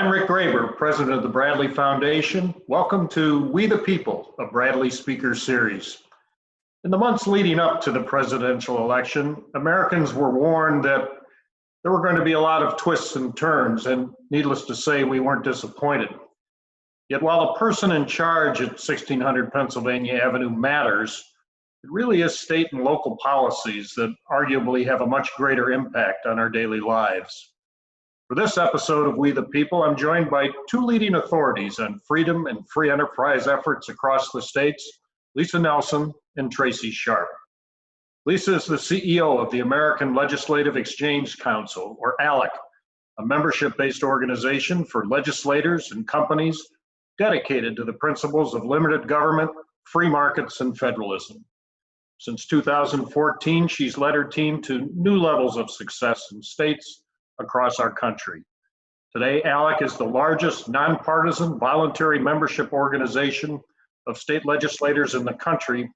I'm Rick Graber, president of the Bradley Foundation. Welcome to We the People, a Bradley Speaker Series. In the months leading up to the presidential election, Americans were warned that there were going to be a lot of twists and turns, and needless to say, we weren't disappointed. Yet while the person in charge at 1600 Pennsylvania Avenue matters, it really is state and local policies that arguably have a much greater impact on our daily lives. For this episode of We the People, I'm joined by two leading authorities on freedom and free enterprise efforts across the states, Lisa Nelson and Tracie Sharp. Lisa is the CEO of the American Legislative Exchange Council, or ALEC, a membership-based organization for legislators and companies dedicated to the principles of limited government, free markets, and federalism. Since 2014, she's led her team to new levels of success in states across our country. Today, ALEC is the largest nonpartisan voluntary membership organization of state legislators in the country,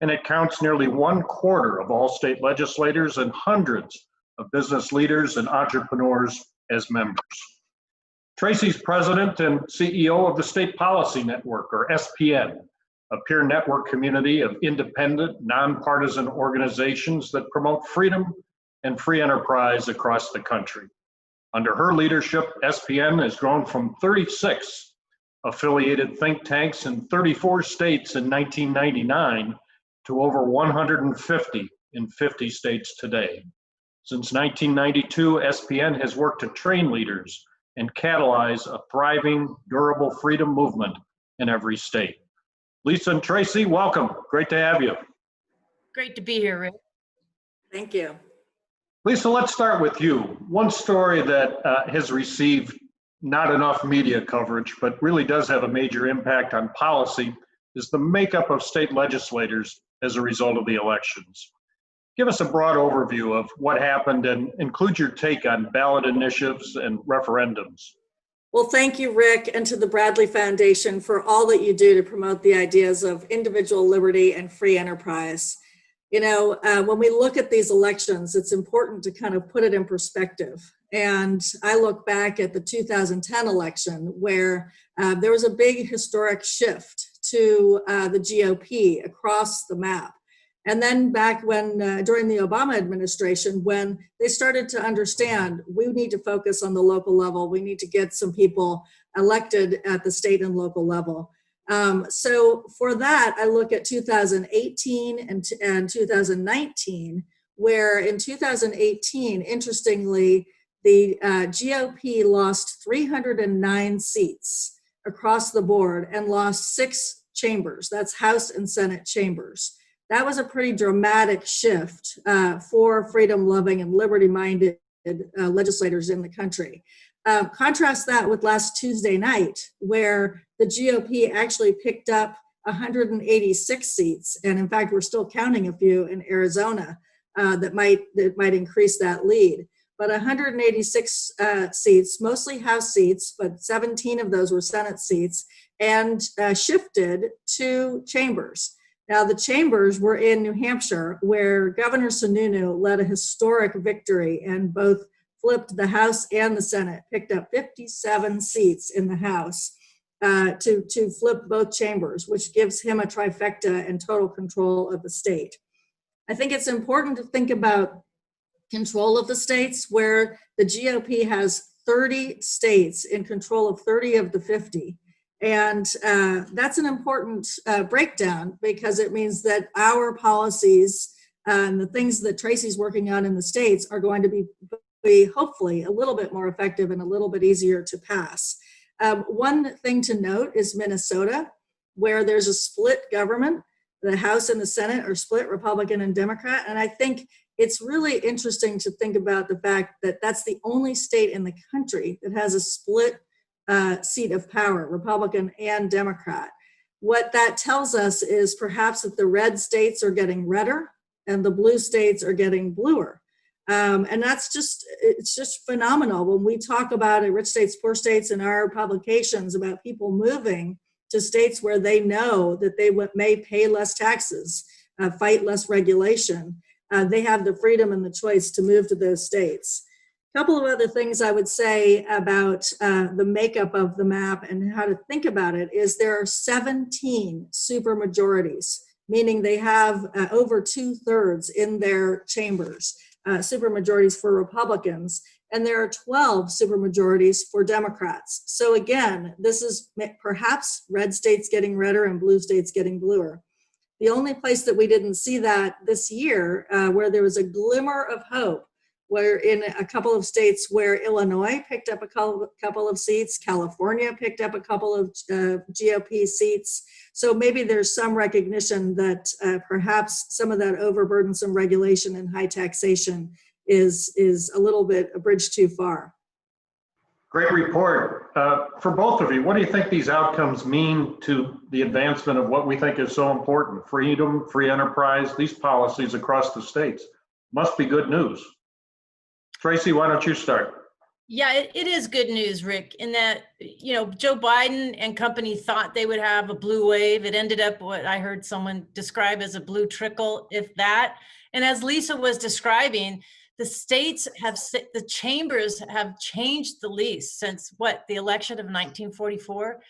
and it counts nearly 1/4 of all state legislators and hundreds of business leaders and entrepreneurs as members. Tracie's president and CEO of the State Policy Network, or SPN, a peer network community of independent, nonpartisan organizations that promote freedom and free enterprise across the country. Under her leadership, SPN has grown from 36 affiliated think tanks in 34 states in 1999 to over 150 in 50 states today. Since 1992, SPN has worked to train leaders and catalyze a thriving, durable freedom movement in every state. Lisa and Tracie, welcome. Great to have you. Great to be here, Rick. Thank you. Lisa, let's start with you. One story that has received not enough media coverage, but really does have a major impact on policy, is the makeup of state legislators as a result of the elections. Give us a broad overview of what happened and include your take on ballot initiatives and referendums. Well, thank you, Rick, and to the Bradley Foundation for all that you do to promote the ideas of individual liberty and free enterprise. You know, when we look at these elections, it's important to kind of put it in perspective. And I look back at the 2010 election where there was a big historic shift to the GOP across the map. And then back when, during the Obama administration, when they started to understand we need to focus on the local level, we need to get some people elected at the state and local level. So for that, I look at 2018 and 2019, where in 2018, interestingly, the GOP lost 309 seats across the board and lost 6 chambers. That's House and Senate chambers. That was a pretty dramatic shift for freedom-loving and liberty-minded legislators in the country. Contrast that with last Tuesday night, where the GOP actually picked up 186 seats, and in fact, we're still counting a few in Arizona that might increase that lead. But 186 seats, mostly House seats, but 17 of those were Senate seats, and shifted to chambers. Now, the chambers were in New Hampshire, where Governor Sununu led a historic victory and both flipped the House and the Senate, picked up 57 seats in the House to flip both chambers, which gives him a trifecta and total control of the state. I think it's important to think about control of the states, where the GOP has 30 states in control of 30 of the 50. And that's an important breakdown, because it means that our policies and the things that Tracie's working on in the states are going to be hopefully a little bit more effective and a little bit easier to pass. One thing to note is Minnesota, where there's a split government. The House and the Senate are split, Republican and Democrat. And I think it's really interesting to think about the fact that that's the only state in the country that has a split seat of power, Republican and Democrat. What that tells us is perhaps that the red states are getting redder and the blue states are getting bluer. And it's just phenomenal. When we talk about rich states, poor states in our publications about people moving to states where they know that they may pay less taxes, fight less regulation, they have the freedom and the choice to move to those states. Couple of other things I would say about the makeup of the map and how to think about it is there are 17 supermajorities, meaning they have over 2/3 in their chambers, supermajorities for Republicans, and there are 12 supermajorities for Democrats. So again, this is perhaps red states getting redder and blue states getting bluer. The only place that we didn't see that this year, where there was a glimmer of hope, where in a couple of states where Illinois picked up a couple of seats, California picked up a couple of GOP seats. So maybe there's some recognition that perhaps some of that overburdensome regulation and high taxation is a little bit a bridge too far. Great report. For both of you, what do you think these outcomes mean to the advancement of what we think is so important? Freedom, free enterprise, these policies across the states must be good news. Tracie, why don't you start? Yeah, it is good news, Rick, in that, Joe Biden and company thought they would have a blue wave. It ended up what I heard someone describe as a blue trickle, if that. And as Lisa was describing, the chambers have changed the least since the election of 1944.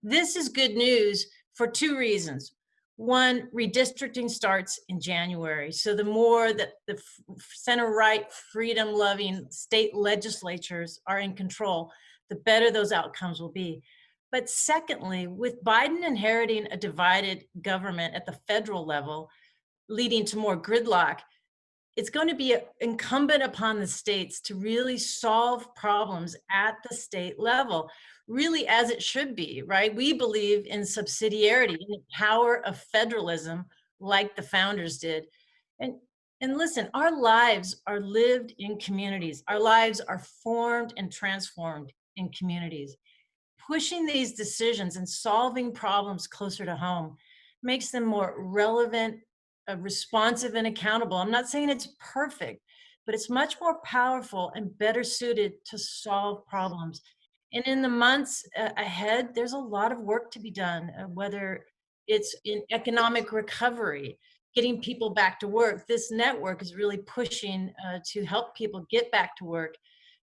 This is good news for two reasons. One, redistricting starts in January. So the more that the center-right, freedom-loving state legislatures are in control, the better those outcomes will be. But secondly, with Biden inheriting a divided government at the federal level, leading to more gridlock, it's going to be incumbent upon the states to really solve problems at the state level, really as it should be, right? We believe in subsidiarity, in the power of federalism, like the founders did. And listen, our lives are lived in communities. Our lives are formed and transformed in communities. Pushing these decisions and solving problems closer to home makes them more relevant, responsive, and accountable. I'm not saying it's perfect, but it's much more powerful and better suited to solve problems. And in the months ahead, there's a lot of work to be done, whether it's in economic recovery, getting people back to work. This network is really pushing to help people get back to work,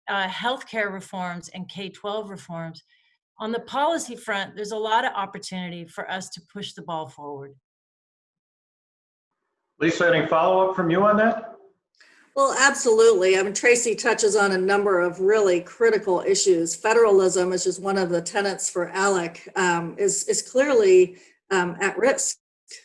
healthcare reforms and K-12 reforms. On the policy front, there's a lot of opportunity for us to push the ball forward. Lisa, any follow-up from you on that? Well, absolutely. I mean, Tracie touches on a number of really critical issues. Federalism, which is one of the tenets for ALEC, is clearly at risk.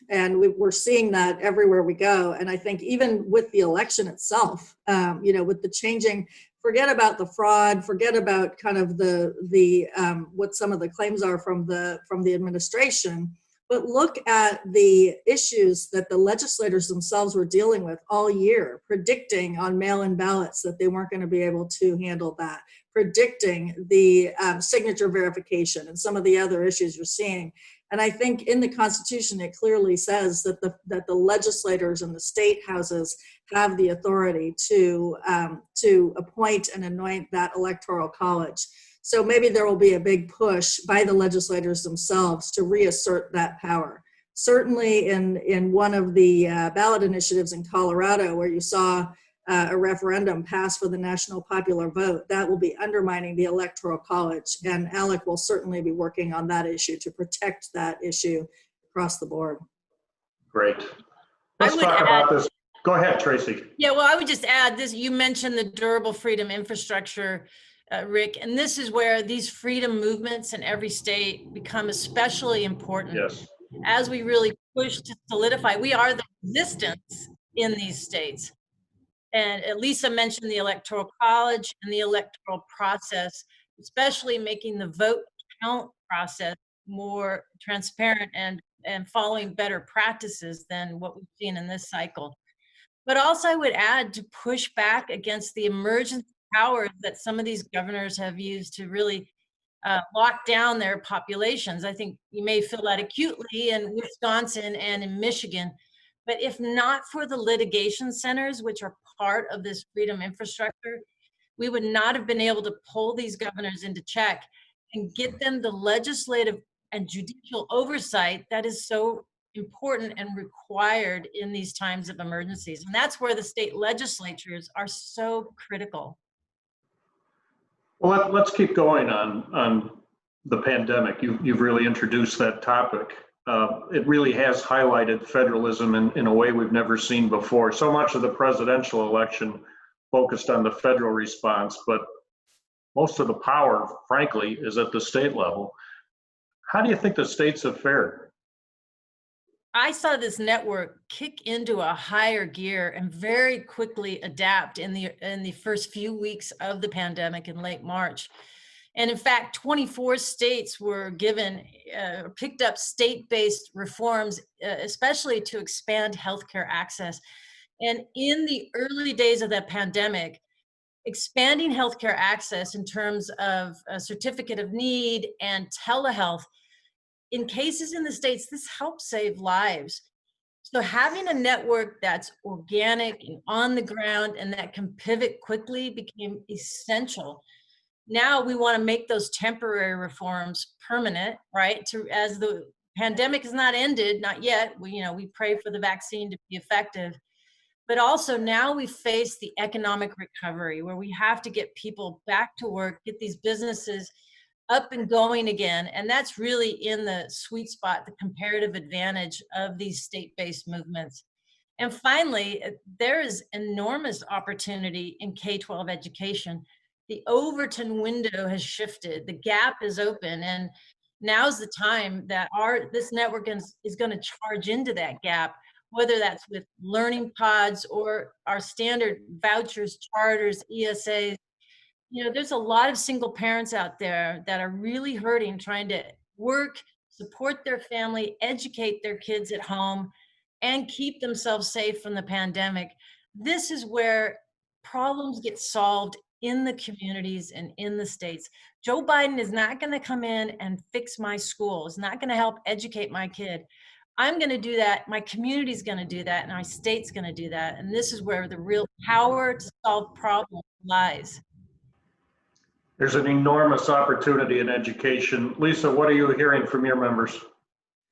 And we're seeing that everywhere we go. And I think even with the election itself, with the changing, forget about the fraud, forget about kind of the what some of the claims are from the administration. But look at the issues that the legislators themselves were dealing with all year, predicting on mail-in ballots that they weren't going to be able to handle that, predicting the signature verification and some of the other issues you're seeing. And I think in the Constitution, it clearly says that the legislators and the state houses have the authority to appoint and anoint that electoral college. So maybe there will be a big push by the legislators themselves to reassert that power. Certainly in one of the ballot initiatives in Colorado, where you saw a referendum pass for the national popular vote, that will be undermining the electoral college. And ALEC will certainly be working on that issue to protect that issue across the board. Great. Let's talk about this. Go ahead, Tracie. Yeah, well, I would just add this. You mentioned the durable freedom infrastructure, Rick, and this is where these freedom movements in every state become especially important. Yes. As we really push to solidify, we are the resistance in these states. And Lisa mentioned the electoral college and the electoral process, especially making the vote count process more transparent and following better practices than what we've seen in this cycle. But also I would add to push back against the emergent powers that some of these governors have used to really lock down their populations. I think you may feel that acutely in Wisconsin and in Michigan, but if not for the litigation centers, which are part of this freedom infrastructure, we would not have been able to pull these governors into check and get them the legislative and judicial oversight that is so important and required in these times of emergencies. And that's where the state legislatures are so critical. Well, let's keep going on the pandemic. You've really introduced that topic. It really has highlighted federalism in a way we've never seen before. So much of the presidential election focused on the federal response, but most of the power, frankly, is at the state level. How do you think the states have fared? I saw this network kick into a higher gear and very quickly adapt in the first few weeks of the pandemic in late March. And in fact, 24 states were picked up state-based reforms, especially to expand healthcare access. And in the early days of the pandemic, expanding healthcare access in terms of a certificate of need and telehealth, in cases in the States, this helps save lives. So having a network that's organic and on the ground and that can pivot quickly became essential. Now we want to make those temporary reforms permanent, right? As the pandemic is not ended, not yet. We pray for the vaccine to be effective, but also now we face the economic recovery where we have to get people back to work, get these businesses up and going again. And that's really in the sweet spot, the comparative advantage of these state-based movements. And finally, there is enormous opportunity in K-12 education. The Overton window has shifted, the gap is open, and now's the time that this network is going to charge into that gap, whether that's with learning pods or our standard vouchers, charters, ESAs. There's a lot of single parents out there that are really hurting, trying to work, support their family, educate their kids at home, and keep themselves safe from the pandemic. This is where problems get solved in the communities and in the states. Joe Biden is not going to come in and fix my school. He's not going to help educate my kid. I'm going to do that. My community is going to do that. And my state's going to do that. And this is where the real power to solve problems lies. There's an enormous opportunity in education. Lisa, what are you hearing from your members?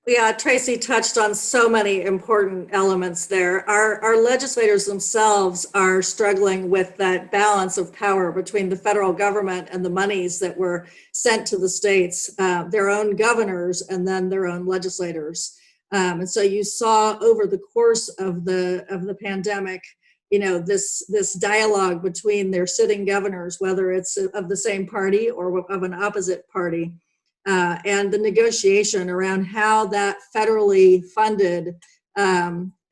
Yeah, Tracie touched on so many important elements there. Our legislators themselves are struggling with that balance of power between the federal government and the monies that were sent to the states, their own governors, and then their own legislators. And so you saw over the course of the pandemic, this dialogue between their sitting governors, whether it's of the same party or of an opposite party, and the negotiation around how that federally funded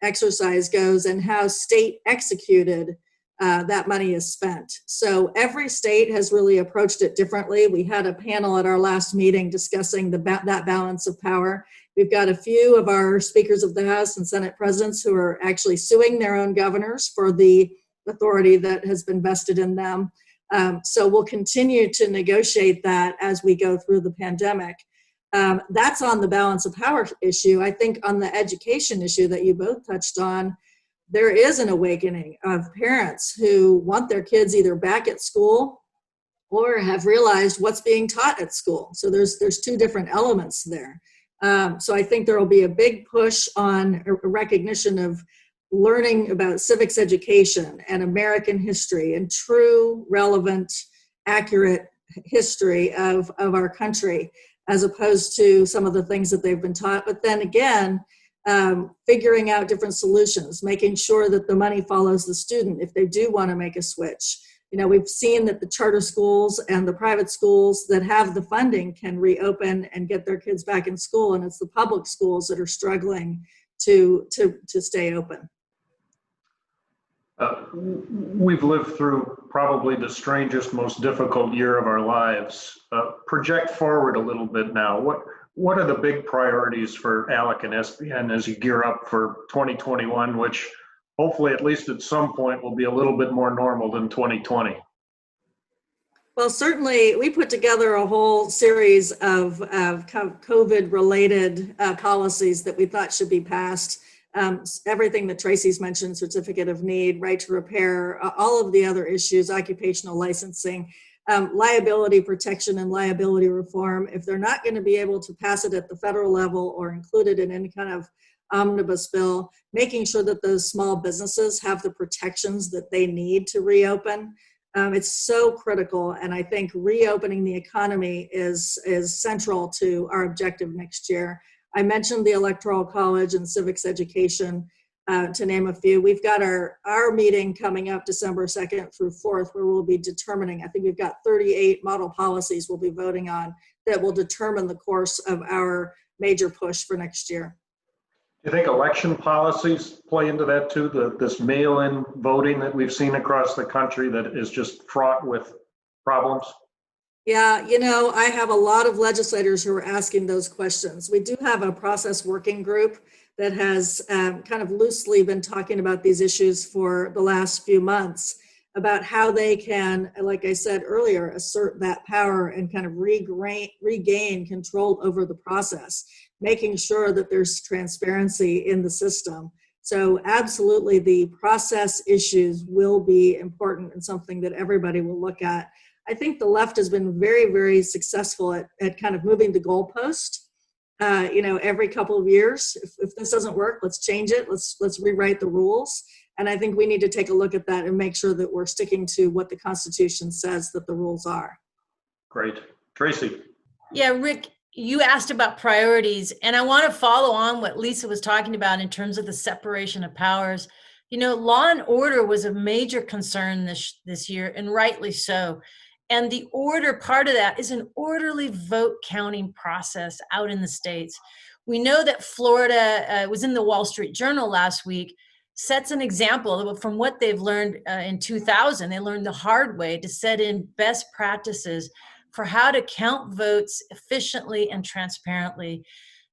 exercise goes and how state executed that money is spent. So every state has really approached it differently. We had a panel at our last meeting discussing that balance of power. We've got a few of our speakers of the House and Senate presidents who are actually suing their own governors for the authority that has been vested in them. So we'll continue to negotiate that as we go through the pandemic. That's on the balance of power issue. I think on the education issue that you both touched on, there is an awakening of parents who want their kids either back at school or have realized what's being taught at school. So there's two different elements there. So I think there will be a big push on a recognition of learning about civics education and American history and true, relevant, accurate history of our country, as opposed to some of the things that they've been taught. But then again, figuring out different solutions, making sure that the money follows the student if they do want to make a switch. We've seen that the charter schools and the private schools that have the funding can reopen and get their kids back in school, and it's the public schools that are struggling to stay open. We've lived through probably the strangest, most difficult year of our lives. Project forward a little bit now. What are the big priorities for ALEC and SBN as you gear up for 2021, which hopefully at least at some point will be a little bit more normal than 2020? Well, certainly we put together a whole series of COVID-related policies that we thought should be passed. Everything that Tracie's mentioned, certificate of need, right to repair, all of the other issues, occupational licensing, liability protection and liability reform. If they're not going to be able to pass it at the federal level or include it in any kind of omnibus bill, making sure that those small businesses have the protections that they need to reopen. It's so critical, and I think reopening the economy is central to our objective next year. I mentioned the Electoral College and civics education, to name a few. We've got our meeting coming up December 2nd through 4th, where we'll be determining, I think we've got 38 model policies we'll be voting on that will determine the course of our major push for next year. Do you think election policies play into that too? This mail-in voting that we've seen across the country that is just fraught with problems? Yeah, I have a lot of legislators who are asking those questions. We do have a process working group that has kind of loosely been talking about these issues for the last few months, about how they can, like I said earlier, assert that power and kind of regain control over the process, making sure that there's transparency in the system. So absolutely, the process issues will be important and something that everybody will look at. I think the left has been very, very successful at kind of moving the goalpost. Every couple of years, if this doesn't work, let's change it. Let's rewrite the rules. And I think we need to take a look at that and make sure that we're sticking to what the Constitution says that the rules are. Great. Tracie. Yeah, Rick, you asked about priorities, and I want to follow on what Lisa was talking about in terms of the separation of powers. Law and order was a major concern this year, and rightly so. And the order part of that is an orderly vote counting process out in the states. We know that Florida, was in the Wall Street Journal last week, sets an example from what they've learned in 2000. They learned the hard way to set in best practices for how to count votes efficiently and transparently.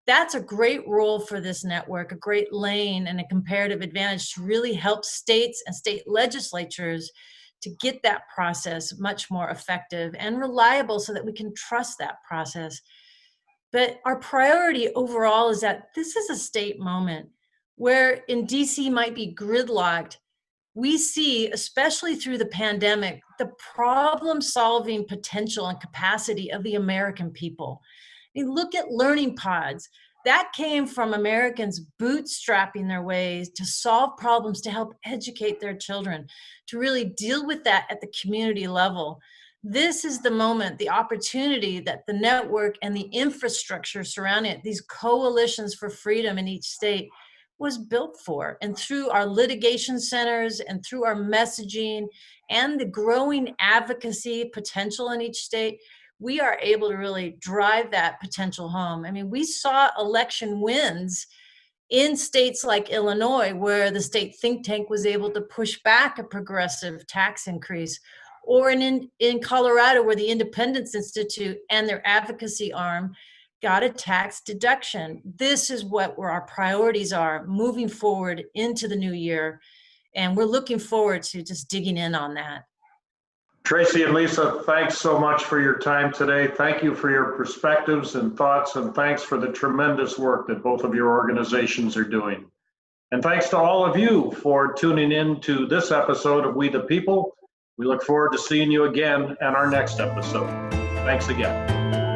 That's a great role for this network, a great lane and a comparative advantage to really help states and state legislatures to get that process much more effective and reliable so that we can trust that process. But our priority overall is that this is a state moment where in DC might be gridlocked. We see, especially through the pandemic, the problem-solving potential and capacity of the American people. I mean, look at learning pods. That came from Americans bootstrapping their ways to solve problems, to help educate their children, to really deal with that at the community level. This is the moment, the opportunity that the network and the infrastructure surrounding it, these coalitions for freedom in each state, was built for. And through our litigation centers and through our messaging and the growing advocacy potential in each state, we are able to really drive that potential home. I mean, we saw election wins in states like Illinois, where the state think tank was able to push back a progressive tax increase, or in Colorado, where the Independence Institute and their advocacy arm got a tax deduction. This is where our priorities are moving forward into the new year. And we're looking forward to just digging in on that. Tracie and Lisa, thanks so much for your time today. Thank you for your perspectives and thoughts, and thanks for the tremendous work that both of your organizations are doing. And thanks to all of you for tuning in to this episode of We the People. We look forward to seeing you again in our next episode. Thanks again.